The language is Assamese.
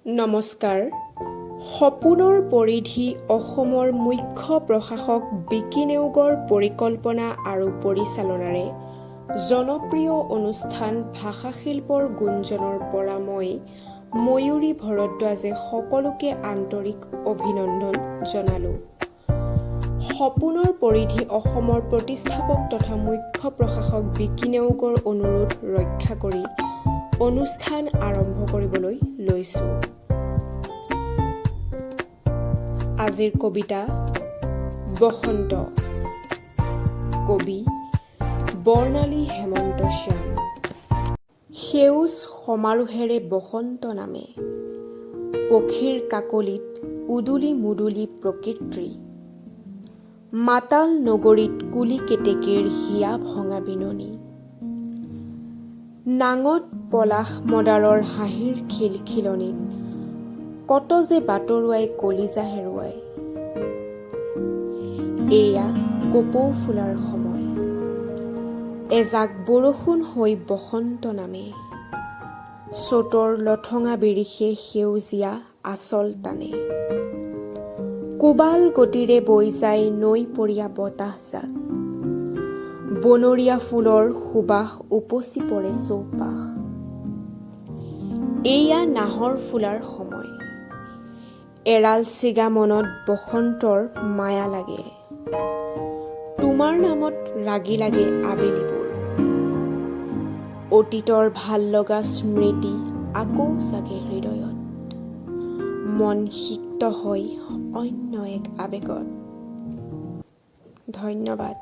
নমস্কাৰ। সপোনৰ পৰিধি অসমৰ মুখ্য প্ৰশাসক বিকি নেওগৰ পৰিকল্পনা আৰু পৰিচালনাৰে জনপ্ৰিয় অনুষ্ঠান ভাষা শিল্পৰ গুঞ্জনৰ পৰা মই ময়ূৰী ভৰদ্বাজে সকলোকে আন্তৰিক অভিনন্দন জনালোঁ। সপোনৰ পৰিধি অসমৰ প্ৰতিষ্ঠাপক তথা মুখ্য প্ৰশাসক বিকি নেওগৰ অনুৰোধ ৰক্ষা কৰি অনুষ্ঠান আৰম্ভ কৰিবলৈ লৈছোঁ। আজিৰ কবিতা বসন্ত। কবি বৰ্ণালী হেমন্ত শ্যাম। সেউজ সমাৰোহেৰে বসন্ত নামে, পক্ষীৰ কাকলিত উদুলি মুদুলি প্ৰকৃতি। মাতাল নগৰীত কুলি কেতেকীৰ হিয়া ভঙা বিননি। নাঙত পলাশ মদাৰৰ হাঁহিৰ খিলখিলনিত কত যে বাটৰুৱাই কলিজা হেৰুৱাই। এয়া কপৌ ফুলাৰ সময়, এজাক বৰষুণ হৈ বসন্ত নামে। চ'তৰ লঠঙা বিৰিষে সেউজীয়া আচল টানে। কোবাল গতিৰে বৈ যায় নৈ পৰিয়া বতাহজাক। বনৰীয়া ফুলৰ সুবাস উপচি পৰে চৌপাশ। এয়া নাহৰ ফুলাৰ সময়, এৰাল ছিগা মনত বসন্তৰ মায়া লাগে। তোমাৰ নামত ৰাগি লাগে আবেলিবোৰ, অতীতৰ ভাল লগা স্মৃতি আকৌ জাগে হৃদয়ত। মন সিক্ত হয় অন্য এক আৱেগত। ধন্যবাদ।